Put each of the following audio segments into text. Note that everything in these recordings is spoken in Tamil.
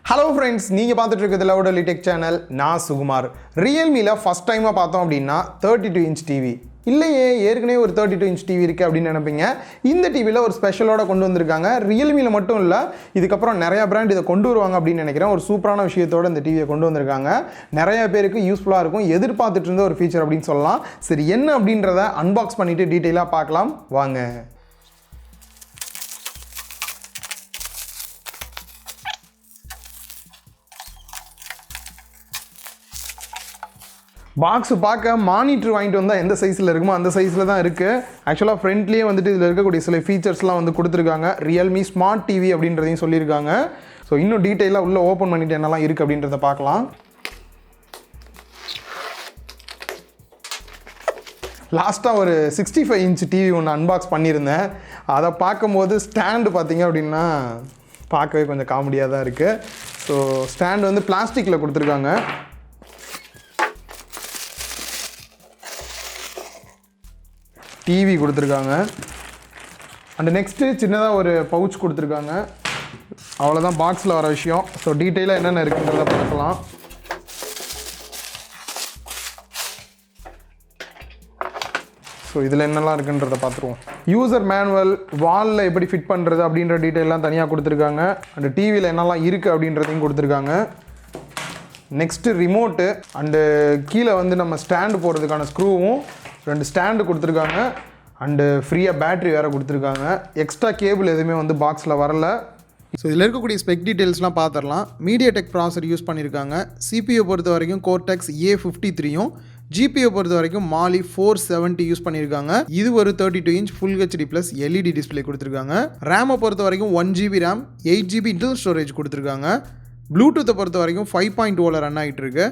Hello friends, நீங்க பார்த்துட்டு இருக்கிறது லவுடலி டெக் சேனல். நான் சுகுமார். Realmeல ஃபர்ஸ்ட் டைமா பார்த்தோம் அப்படின்னா 32 inch டிவி. இல்லையே ஏற்கனவே ஒரு 32 inch டிவி இருக்கு அப்படின்னு நினைப்பீங்க. இந்த டிவில ஒரு ஸ்பெஷலோட கொண்டு வந்திருக்காங்க. Realmeல மட்டும் இல்ல, இதுக்கப்புறம் நிறைய பிராண்ட் இதை கொண்டு வருவாங்க அப்படின்னு நினைக்கிறேன். ஒரு சூப்பரான விஷயத்தோட இந்த டிவியை கொண்டு வந்திருக்காங்க. நிறைய பேருக்கு யூஸ்ஃபுல்லா இருக்கும். எதிர்பார்த்துட்டு இருந்த ஒரு ஃபீச்சர் அப்படின்னு சொல்லலாம். சரி, என்ன அப்படின்றத அன்பாக்ஸ் பண்ணிட்டு டீடைலா பார்க்கலாம் வாங்க. பாக்ஸ் பார்க்க மானிட்டர் வாங்கிட்டு வந்தால் எந்த சைஸில் இருக்குமோ அந்த சைஸில் தான் இருக்குது. ஆக்சுவலாக ஃப்ரண்ட்லேயே வந்துட்டு இதில் இருக்கக்கூடிய சில ஃபீச்சர்ஸ்லாம் வந்து கொடுத்துருக்காங்க. ரியல்மி ஸ்மார்ட் டிவி அப்படின்றதையும் சொல்லியிருக்காங்க. ஸோ இன்னும் டீட்டெயிலாக உள்ளே ஓப்பன் பண்ணிவிட்டு என்னெல்லாம் இருக்குது அப்படின்றத பார்க்கலாம். லாஸ்ட்டாக ஒரு 65 inch டிவி ஒன்று அன்பாக்ஸ் பண்ணியிருந்தேன். அதை பார்க்கும்போது ஸ்டாண்டு பார்த்தீங்க அப்படின்னா பார்க்கவே கொஞ்சம் காமெடியாக தான் இருக்குது. ஸோ ஸ்டாண்டு வந்து பிளாஸ்டிக்கில் கொடுத்துருக்காங்க. டிவி கொடுத்துருக்காங்க. அண்ட் நெக்ஸ்ட்டு சின்னதாக ஒரு பவுச் கொடுத்துருக்காங்க. அவ்வளோதான் பாக்ஸில் வர விஷயம். ஸோ டீட்டெயிலாக என்னென்ன இருக்குன்றத பார்க்கலாம். ஸோ இதில் என்னெல்லாம் இருக்குன்றதை பார்த்துருவோம். யூசர் மேனுவல், வாலில் எப்படி ஃபிட் பண்ணுறது அப்படின்ற டீட்டெயிலாம் தனியாக கொடுத்துருக்காங்க. அண்ட் டிவியில் என்னெல்லாம் இருக்குது அப்படின்றதையும் கொடுத்துருக்காங்க. நெக்ஸ்ட்டு ரிமோட்டு அண்டு கீழே வந்து நம்ம ஸ்டாண்டு போடுறதுக்கான ஸ்க்ரூவும் 2 ஸ்டாண்டு கொடுத்துருக்காங்க. அண்டு ஃப்ரீயாக பேட்ரி வேறு கொடுத்துருக்காங்க. எக்ஸ்ட்ரா கேபிள் எதுவுமே வந்து பாக்ஸில் வரல. ஸோ இதில் இருக்கக்கூடிய ஸ்பெக் டீட்டெயில்ஸ்லாம் பார்த்துடலாம். மீடியாடெக் ப்ராசர் யூஸ் பண்ணியிருக்காங்க. சிபியூ பொறுத்த வரைக்கும் கோர்டெக்ஸ் A53யும், ஜிபியை பொறுத்த வரைக்கும் மாலி 470 யூஸ் பண்ணியிருக்காங்க. இது ஒரு 32 inch full HD plus LED display கொடுத்துருக்காங்க. ரேமை பொறுத்த வரைக்கும் 1GB RAM, 8GB internal storage கொடுத்துருக்காங்க. ப்ளூடூத்தை பொறுத்த வரைக்கும் 5.0 ரன் ஆகிட்டு இருக்கு.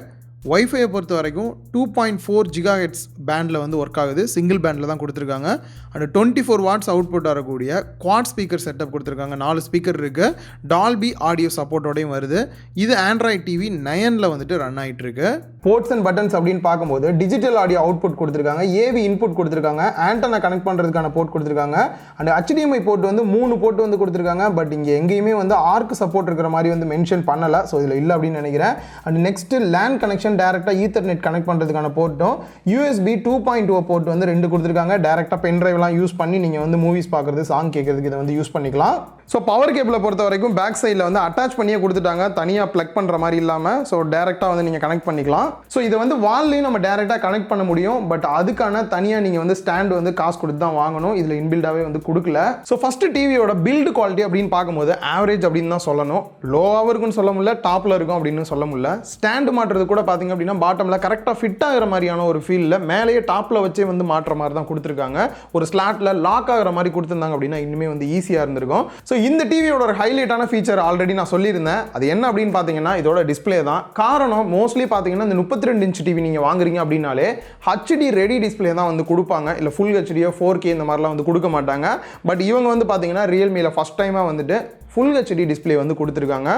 ஒய்ஃபையை பொறுத்த வரைக்கும் 2.4 GHz பேண்டில் வந்து ஒர்க் ஆகுது. சிங்கிள் பேண்டில் தான் கொடுத்துருக்காங்க. அண்ட் 24 watts அவுட்புட் வரக்கூடிய குவாட் ஸ்பீக்கர் செட்டப் கொடுத்துருக்காங்க. 4 ஸ்பீக்கர் இருக்குது. டால்பி ஆடியோ சப்போர்ட்டோடையும் வருது. இது ஆண்ட்ராய்ட் டிவி 9ல் வந்துட்டு ரன் ஆகிட்டு இருக்கு. போர்ட்ஸ் அண்ட் பட்டன்ஸ் அப்படின்னு பார்க்கும்போது டிஜிட்டல் ஆடியோ அவுட்புட் கொடுத்துருக்காங்க, ஏவி இன்புட் கொடுத்துருக்காங்க, ஆண்டனா கனெக்ட் பண்ணுறதுக்கான போர்ட் கொடுத்துருக்காங்க. அண்ட் HDMI போர்ட் வந்து 3 போர்ட் வந்து கொடுத்துருக்காங்க. பட் இங்கே எங்கேயுமே வந்து ஆர்க் சப்போர்ட் இருக்கிற மாதிரி வந்து மென்ஷன் பண்ணலை. ஸோ இதில் இல்லை அப்படின்னு நினைக்கிறேன். அண்ட் நெக்ஸ்ட் லேன் கனெக்ஷன் டைரக்டாக ஈத்தர்நெட் கனெக்ட் பண்ணுறதுக்கான போர்ட்டும், USB 2.0 போர்ட் வந்து 2 கொடுத்துருக்காங்க. டைரக்டாக பென் டிரைவ்லாம் யூஸ் பண்ணி நீங்கள் வந்து மூவிஸ் பார்க்குறது, சாங் கேட்குறதுக்கு இதை வந்து யூஸ் பண்ணிக்கலாம். ஸோ பவர் கேபிளை பொறுத்த வரைக்கும் பேக் சைடில் வந்து அட்டாச் பண்ணியே கொடுத்துட்டாங்க, தனியாக ப்ளக் பண்ணுற மாதிரி இல்லாமல். ஸோ டேரெக்டாக வந்து நீங்கள் கனெக்ட் பண்ணிக்கலாம். ஸோ இதை வந்து வால்லையும் நம்ம டேரெக்டாக கனெக்ட் பண்ண முடியும். பட் அதுக்கான தனியாக நீங்கள் வந்து ஸ்டாண்ட் வந்து காசு கொடுத்து தான் வாங்கணும். இதில் இன்பில்டாகவே வந்து கொடுக்கல. ஸோ ஃபஸ்ட்டு டிவியோட பில்டு குவாலிட்டி அப்படின்னு பார்க்கும்போது ஆவரேஜ் அப்படின்னு தான் சொல்லணும். லோவாகவும் இருக்குன்னு சொல்ல முடியல, டாப்பில் இருக்கும் அப்படின்னு சொல்ல முடியல. ஸ்டாண்டு மாட்டுறது கூட பார்த்தீங்க அப்படின்னா பாட்டமில் கரெக்டாக ஃபிட் ஆகிற மாதிரியான ஒரு ஃபீலில் மேலேயே டாப்பில் வச்சே வந்து மாட்டுற மாதிரி தான் கொடுத்துருக்காங்க. ஒரு ஸ்லாட்டில் லாக் ஆகிற மாதிரி கொடுத்துருந்தாங்க அப்படின்னா இன்னுமே வந்து ஈஸியாக இருந்திருக்கும். ஸோ இந்த டிவியோட ஒரு ஹைலைட்டான ஃபீச்சர் ஆல்ரெடி நான் சொல்லியிருந்தேன். அது என்ன அப்படின்னு பார்த்தீங்கன்னா இதோட டிஸ்பிளே தான். காரணம் மோஸ்ட்லி பார்த்தீங்கன்னா இந்த 32 inch டிவி நீங்கள் வாங்குறீங்க அப்படின்னாலே ஹெச்டி ரெடி டிஸ்பிளே தான் வந்து கொடுப்பாங்க. இல்லை ஃபுல் ஹெச்டியோ 4K இந்த மாதிரிலாம் வந்து கொடுக்க மாட்டாங்க. பட் இவங்க வந்து பார்த்தீங்கன்னா ரியல்மியில் ஃபஸ்ட் டைமாக வந்துட்டு ஃபுல் ஹெச்டி டிஸ்பிளே வந்து கொடுத்துருக்காங்க.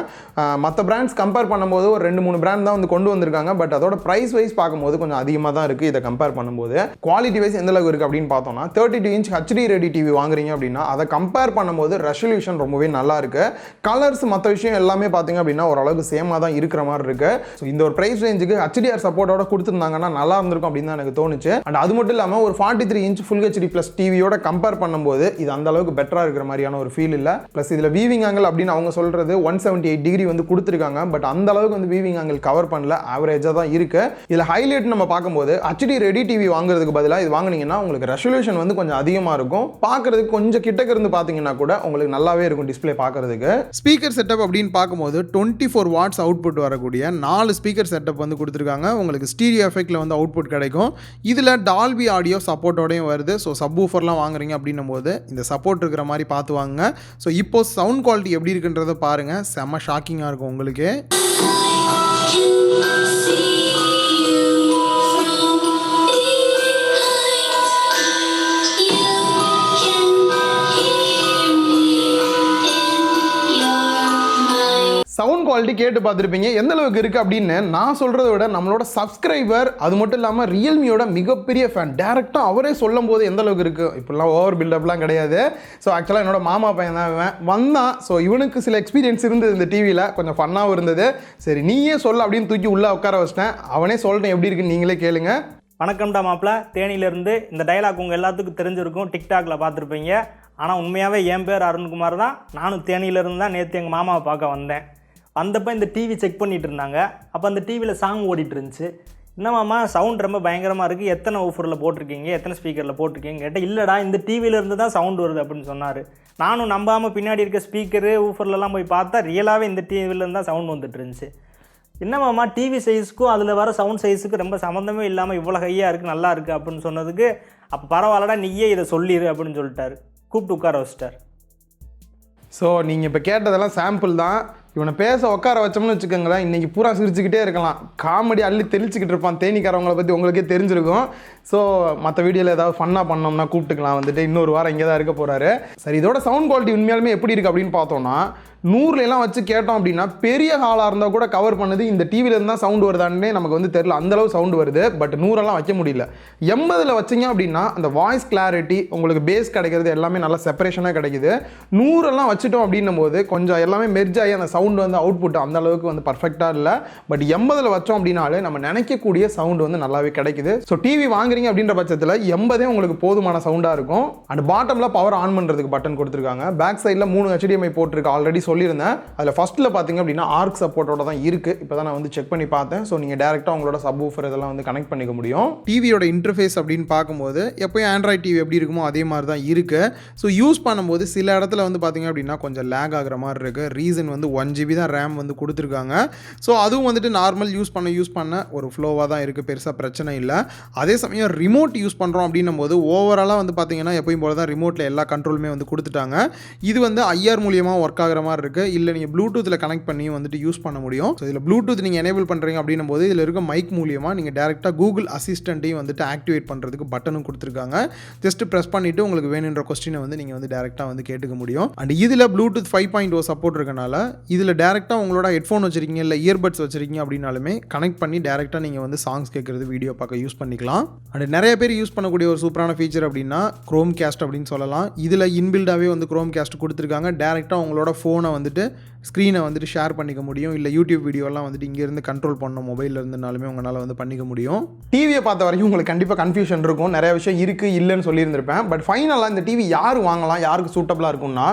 மற்ற பிராண்ட்ஸ் கம்பேர் பண்ணும்போது ஒரு 2-3 பிராண்ட் தான் வந்து கொண்டு வந்திருக்காங்க. பட் அதோட ப்ரைஸ் வைஸ் பார்க்கும்போது கொஞ்சம் அதிகமாக தான் இருக்குது. இதை கம்பேர் பண்ணும்போது குவாலிட்டி வைஸ் எந்த அளவுக்கு இருக்குது அப்படின்னு பார்த்தோம்னா 32 inch ஹெச்டி ரெடி டிவி வாங்குறீங்க அப்படின்னா அதை கம்பேர் பண்ணும்போது ரெசல்யூஷன் ரொம்பவே நல்லா இருக்குது. கலர்ஸ் மற்ற விஷயம் எல்லாமே பார்த்தீங்க அப்படின்னா ஓரளவுக்கு சேமாக தான் இருக்கிற மாதிரி இருக்குது. ஸோ இந்த ஒரு ப்ரைஸ் ரேஞ்சுக்கு HDR சப்போர்ட்டோட கொடுத்துருந்தாங்கன்னா நல்லா இருந்திருக்கும் அப்படின்னு தான் எனக்கு தோணுச்சு. அண்ட் அது மட்டும் இல்லாமல் ஒரு 43 inch ஃபுல் ஹெச்டி ப்ளஸ் டிவியோட கம்பேர் பண்ணும்போது இது அந்த அளவுக்கு பெட்டராக இருக்கிற மாதிரியான ஒரு ஃபீல் இல்லை. ப்ளஸ் இதில் வீவிங் ஆங்கிள் அப்படின்னு அவங்க சொல்றது 178 டிகிரி வந்து கொடுத்துருக்காங்க. பட் அந்த அளவுக்கு வந்து வீவிங் ஆங்கிள் கவர் பண்ணல, ஆவரேஜாக தான் இருக்கு. இதில் ஹைலைட் நம்ம பார்க்கும்போது ஹெச்டி ரெடி டிவி வாங்குறதுக்கு பதிலாக இது வாங்கினீங்கன்னா உங்களுக்கு ரெசல்யூஷன் வந்து கொஞ்சம் அதிகமாக இருக்கும். பார்க்கறதுக்கு கொஞ்சம் கிட்டக்க இருந்து பார்த்தீங்கன்னா கூட உங்களுக்கு நல்லாவே இருக்கும் டிஸ்பிளே பார்க்கறதுக்கு. ஸ்பீக்கர் செட்டப் அப்படின்னு பார்க்கும்போது 24 watts அவுட்புட் வரக்கூடிய 4 ஸ்பீக்கர் செட்டப் வந்து கொடுத்துருக்காங்க. உங்களுக்கு ஸ்டீரியோ எஃபெக்ட்ல வந்து அவுட்புட் கிடைக்கும். இதில் டால்பி ஆடியோ சப்போர்ட்டோடையும் வருது. ஸோ சப்வூஃபர்லாம் வாங்குறீங்க அப்படின்னும் போது இந்த சப்போர்ட் இருக்கிற மாதிரி பார்த்து வாங்க. ஸோ இப்போ சவுண்ட் குவாலிட்டி எப்படி இருக்குன்றத பாருங்க, செம்ம ஷாக்கிங்காக இருக்கும் உங்களுக்கு. சவுண்ட் சவுண்ட் குவாலிட்டி கேட்டு பார்த்துருப்பீங்க எந்த அளவுக்கு இருக்குது அப்படின்னு. நான் சொல்கிறத விட நம்மளோட சப்ஸ்கிரைபர் அது மட்டும் இல்லாமல் ரியல்மியோட மிகப்பெரிய ஃபேன் டேரெக்டாக அவரே சொல்லும் போது எந்த அளவுக்கு இருக்குது. இப்படிலாம் ஓவர் பில்டப்லாம் கிடையாது. ஸோ ஆக்சுவலாக என்னோட மாமா பையன் தான் வந்தான். ஸோ இவனுக்கு சில எக்ஸ்பீரியன்ஸ் இருந்தது இந்த டிவியில், கொஞ்சம் ஃபன்னாகவும் இருந்தது. சரி நீயே சொல்ல அப்படின்னு தூக்கி உள்ளே உட்கார வச்சிட்டேன். அவனே சொல்லிட்டேன் எப்படி இருக்குன்னு நீங்களே கேளுங்க. வணக்கம்டா மாப்பிள்ள, தேனியிலேருந்து. இந்த டைலாக் உங்கள் எல்லாத்துக்கும் தெரிஞ்சிருக்கும், டிக்டாக்ல பார்த்துருப்பீங்க. ஆனால் உண்மையாகவே என் பேர் அருண்குமார் தான். நானும் தேனியிலேருந்து தான் நேற்று எங்கள் மாமாவை பார்க்க வந்தேன். வந்தப்போ இந்த டிவி செக் பண்ணிகிட்டு இருந்தாங்க. அப்போ அந்த டிவியில் சாங் ஓடிட்டு இருந்துச்சு. என்ன மாமா சவுண்ட் ரொம்ப பயங்கரமாக இருக்குது, எத்தனை ஊஃபரில் போட்டிருக்கீங்க, எத்தனை ஸ்பீக்கரில் போட்டிருக்கீங்க கேட்டால், இல்லைடா இந்த டிவியிலேருந்து தான் சவுண்ட் வருது அப்படின்னு சொன்னார். நானும் நம்பாமல் பின்னாடி இருக்க ஸ்பீக்கரு ஊஃபர்லலாம் போய் பார்த்தா ரியலாகவே இந்த டிவியிலேருந்து தான் சவுண்ட் வந்துட்டு இருந்துச்சு. என்ன மாமா டிவி சைஸுக்கும் அதில் வர சவுண்ட் சைஸுக்கும் ரொம்ப சம்மந்தமே இல்லாமல் இவ்வளோ ஹையாக இருக்குது, நல்லா இருக்குது அப்படின்னு சொன்னதுக்கு, அப்போ பரவாயில்லடா நீயே இதை சொல்லிடு அப்படின்னு சொல்லிட்டாரு. கூப்பிட்டு உட்கார வச்சிட்டார். ஸோ நீங்கள் இப்போ கேட்டதெல்லாம் சாம்பிள் தான். இவனை பேச உட்கார வச்சோம்னு வச்சுக்கோங்களேன், இன்றைக்கி பூரா சிரிச்சுக்கிட்டே இருக்கலாம். காமெடி அள்ளி தெளிச்சுக்கிட்டு இருப்பான். தேனிக்காரவங்களை பற்றி உங்களுக்கே தெரிஞ்சிருக்கும். ஸோ மற்ற வீடியோவில் ஏதாவது ஃபன்னாக பண்ணோம்னா கூப்பிட்டுக்கலாம். வந்துட்டு இன்னொரு வாரம் இங்கே தான் இருக்க போகிறாரு. சரி இதோட சவுண்ட் குவாலிட்டி உண்மையாலுமே எப்படி இருக்குது அப்படின்னு பார்த்தோன்னா, 100 வச்சு கேட்டோம் அப்படின்னா பெரிய ஹாலாக இருந்தால் கூட கவர் பண்ணுது. இந்த டிவிலேருந்து தான் சவுண்டு வருதானே நமக்கு வந்து தெரில, அந்தளவு சவுண்டு வருது. பட் 100 வைக்க முடியல. 80 வச்சிங்க அப்படின்னா அந்த வாய்ஸ் கிளாரிட்டி உங்களுக்கு பேஸ் கிடைக்கிறது எல்லாமே நல்லா செப்பரேஷனாக கிடைக்குது. 100 வச்சுட்டோம் அப்படின்னும் போது கொஞ்சம் எல்லாமே மெர்ஜ் ஆகி அந்த சவுண்டு வந்து அவுட்புட் அந்த அளவுக்கு வந்து பர்ஃபெக்டாக இல்லை. பட் 80 வச்சோம் அப்படின்னாலே நம்ம நினைக்கக்கூடிய சவுண்டு வந்து நல்லாவே கிடைக்குது. ஸோ டிவி வாங்குறீங்க அப்படின்ற பட்சத்தில் 80 உங்களுக்கு போதுமான சவுண்டாக இருக்கும். அண்ட் பாட்டமில் பவர் ஆன் பண்ணுறதுக்கு பட்டன் கொடுத்துருக்காங்க. பேக் சைடில் 3 HDMI போட்டிருக்கு. ஆல்ரெடி சொல்லியிருந்தேன். அதில் ஃபஸ்ட்டில் பார்த்தீங்க அப்படின்னா ஆர்க் சப்போர்ட்டோட தான் இருக்குது. இப்போ தான் நான் வந்து செக் பண்ணி பார்த்தேன். ஸோ நீங்கள் டேரெக்டாக உங்களோட சப்வூஃபர் இதெல்லாம் வந்து கனெக்ட் பண்ணிக்க முடியும். டிவியோட இன்டர்ஃபேஸ் அப்படின்னு பார்க்கும்போது எப்போயும் ஆண்ட்ராய்ட் டிவி எப்படி இருக்குமோ அதே மாதிரி தான் இருக்குது. ஸோ யூஸ் பண்ணும்போது சில இடத்துல வந்து பார்த்தீங்க அப்படின்னா கொஞ்சம் லேக் ஆகிற மாதிரி இருக்குது. ரீசன் வந்து 1GB தான் ரேம் வந்து கொடுத்துருக்காங்க. ஸோ அதுவும் வந்துட்டு நார்மல் யூஸ் பண்ண ஒரு ஃப்ளோவாக தான் இருக்குது, பெருசாக பிரச்சனை இல்லை. அதே சமயம் ரிமோட் யூஸ் பண்ணுறோம் அப்படின்னும் போது ஓவராலாக வந்து பார்த்தீங்கன்னா எப்பயும் போல தான் ரிமோட்டில் எல்லா கண்ட்ரோலுமே வந்து கொடுத்துட்டாங்க. இது வந்து IR மூலியமாக ஒர்க் ஆகிற மாதிரி இருக்குது. இல்லை நீங்கள் ப்ளூடூத்தில் கனெக்ட் பண்ணி வந்துட்டு யூஸ் பண்ண முடியும். ஸோ இதில் ப்ளூடூத் நீங்கள் எனேபிள் பண்ணுறீங்க அப்படின்னும் போது இதில் இருக்க மைக் மூலியமாக நீங்கள் டேரெக்டாக கூகுள் அசிஸ்டண்ட்டையும் வந்துட்டு ஆக்டிவேட் பண்ணுறதுக்கு பட்டனும் கொடுத்துருக்காங்க. ஜஸ்ட் ப்ரெஸ் பண்ணிவிட்டு உங்களுக்கு வேணுன்ற கொஸ்டினை வந்து நீங்கள் வந்து டேரெக்டாக வந்து கேட்டுக்க முடியும். அண்ட் இதில் ப்ளூடூத் 5.0 சப்போர்ட் இருக்கனால இதில் டேரெக்டாக உங்களோட ஹெட்ஃபோன் வச்சிருக்கீங்க இல்லை இயர்பட்ஸ் வச்சிருக்கீங்க அப்படின்னாலுமே கனெக்ட் பண்ணி டேரெக்டாக நீங்கள் வந்து சாங்ஸ் கேட்குறது வீடியோ பார்க்க யூஸ் பண்ணிக்கலாம். அண்ட் நிறைய பேர் யூஸ் பண்ணக்கூடிய ஒரு சூப்பரான ஃபீச்சர் அப்படின்னா க்ரோம் கேஸ்ட் அப்படின்னு சொல்லலாம். இதில் இன்பில்டாகவே வந்து க்ரோம் கேஸ்ட் கொடுத்துருக்காங்க. டேரெக்டாக உங்களோட ஃபோனை வந்துட்டு ஸ்க்ரீனை வந்துட்டு ஷேர் பண்ணிக்க முடியும். இல்லை யூடியூப் வீடியோலாம் வந்துட்டு இங்கேருந்து கண்ட்ரோல் பண்ணணும் மொபைலில் இருந்தனாலுமே உங்களால் வந்து பண்ணிக்க முடியும். டிவியை பார்த்த வரைக்கும் உங்களுக்கு கண்டிப்பாக கன்ஃபியூஷன் இருக்கும். நிறைய விஷயம் இருக்குது இல்லைன்னு சொல்லியிருந்திருப்பேன். பட் ஃபைனலாக இந்த டிவி யார் வாங்கலாம், யாருக்கு சூட்டபிளாக இருக்கும்னா,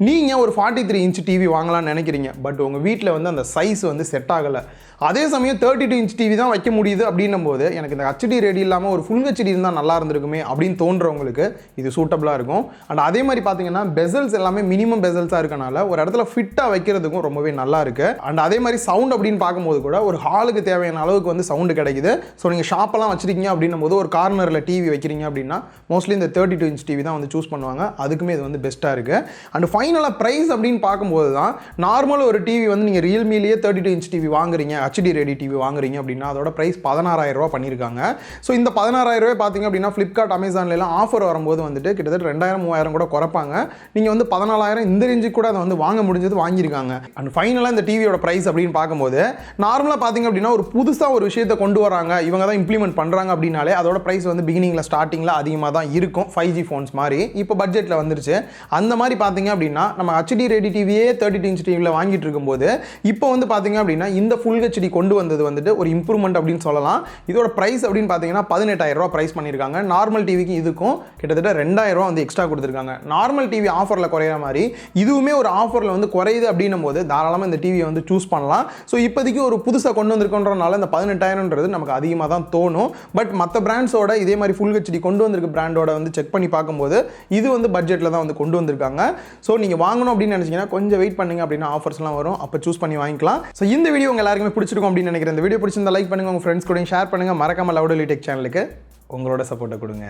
நீங்கள் ஒரு 43 இன்ச் டிவி வாங்கலாம்னு நினைக்கிறீங்க. பட் உங்கள் வீட்டில் வந்து அந்த சைஸ் வந்து செட் ஆகலை. அதே சமயம் 32 இன்ச் டிவி தான் வைக்க முடியுது அப்படின்னும் போது எனக்கு இந்த HD ரேடி இல்லாமல் ஒரு ஃபுல் HD இருந்தால் நல்லா இருந்திருக்குமே அப்படின்னு தோன்றவங்களுக்கு இது சூட்டபிளாக இருக்கும். அண்ட் அதே மாதிரி பார்த்தீங்கன்னா பெசல்ஸ் எல்லாமே மினிமம் பெசல்ஸாக இருக்கனால ஒரு இடத்துல ஃபிட்டாக வைக்கிறதுக்கும் ரொம்பவே நல்லா இருக்குது. அண்ட் அதே மாதிரி சவுண்ட் அப்படின்னு பார்க்கும்போது கூட ஒரு ஹாலுக்கு தேவையான அளவுக்கு வந்து சவுண்டு கிடைக்குது. ஸோ நீங்கள் ஷாப்பெல்லாம் வச்சிருக்கீங்க அப்படின்னும் போது ஒரு கார்னரில் டிவி வைக்கிறீங்க அப்படின்னா மோஸ்ட்லி இந்த 32 இன்ச் டிவி தான் வந்து சூஸ் பண்ணுவாங்க. அதுக்குமே இது வந்து பெஸ்ட்டாக இருக்குது. அண்ட் ஃபைனலாக ப்ரைஸ் அப்படின்னு பார்க்கும்போது தான் நார்மல் ஒரு டிவி வந்து நீங்கள் ரியல்மிலேயே 32 இன்ச் டிவி வாங்குறீங்க, HD ரெடி டிவி வாங்குறீங்க அப்படின்னா அதோட ப்ரைஸ் 16,000 ரூபா பண்ணியிருக்காங்க. ஸோ இந்த 16,000 ரூபாய் பார்த்தீங்க அப்படின்னா ஃப்ளிப்கார்ட் அமேசான்லாம் ஆஃபர் வரும்போது வந்துட்டு கிட்டத்தட்ட 2,000-3,000 கூட குறைப்பாங்க. நீங்கள் வந்து 14,000 இந்த ரேஞ்சுக்கு கூட அதை வந்து வாங்க முடிஞ்சது வாங்கியிருக்காங்க. அண்ட் ஃபைனலாக இந்த டிவியோட ப்ரைஸ் அப்படின்னு பார்க்கும்போது நார்மலாக பார்த்தீங்க அப்படின்னா ஒரு புதுசாக ஒரு விஷயத்தை கொண்டு வராங்க, இவங்க தான் இம்ப்ளிமெண்ட் பண்ணுறாங்க அப்படின்னாலே அதோட ப்ரைஸ் வந்து பிகினிங்கில் ஸ்டார்டிங்கில் அதிகமாக தான் இருக்கும். 5G ஃபோன்ஸ் மாதிரி இப்போ பட்ஜெட்டில் வந்துருச்சு. அந்த மாதிரி பார்த்தீங்க அப்படின்னா நம்ம HD ரெடி டிவியே 32 இன்ச் டிவியில் வாங்கிட்டு இருக்கும்போது இப்போ வந்து பார்த்தீங்க அப்படின்னா இந்த ஃபுல் HD கொண்டு வந்தது வந்துட்டு ஒரு இம்ப்ரூவ்மெண்ட் அப்படின்னு சொல்லலாம். இதோட பிரைஸ் அப்படின்னு பார்த்தீங்கன்னா 18,000 ரூபா பிரைஸ் பண்ணியிருக்காங்க. நார்மல் டிவிக்கு இதுக்கும் கிட்டத்தட்ட 2,000 ரூபா வந்து எக்ஸ்ட்ரா கொடுத்துருக்காங்க. நார்மல் டிவி ஆஃபரில் குறையிற மாதிரி இதுவுமே ஒரு ஆஃபரில் வந்து குறையுது அப்படின்னும் போது தாராளமாக இந்த டிவியை வந்து சூஸ் பண்ணலாம். ஸோ இப்போதைக்கு ஒரு புதுசாக கொண்டு வந்திருக்கோன்றனால இந்த 18,000ன்றது நமக்கு அதிகமாக தான் தோணும். பட் மற்ற பிராண்ட்ஸோட இதே மாதிரி ஃபுல் HD கொண்டு வந்திருக்க பிராண்டோட வந்து செக் பண்ணி பார்க்கும்போது இது வந்து பட்ஜெட்டில் தான் வந்து கொண்டு வந்திருக்காங்க. ஸோ நீங்கள் வாங்கணும் அப்படின்னு நினச்சிங்கன்னா கொஞ்சம் வெயிட் பண்ணுங்க, அப்படின்னா ஆஃபர்ஸ்லாம் வரும், அப்போ சூஸ் பண்ணி வாங்கிக்கலாம். ஸோ இந்த வீடியோ உங்கள் எல்லாருக்குமே பிடிச்சிருக்கும் அப்படின்னு நினைக்கிறேன். இந்த வீடியோ பிடிச்சிருந்தா லைக் பண்ணுங்க, உங்கள் ஃப்ரெண்ட்ஸ் கூட ஷேர் பண்ணுங்க. மறக்காம லவுடலி டெக் சேனலுக்கு உங்களோட சப்போர்ட்டை கொடுங்க.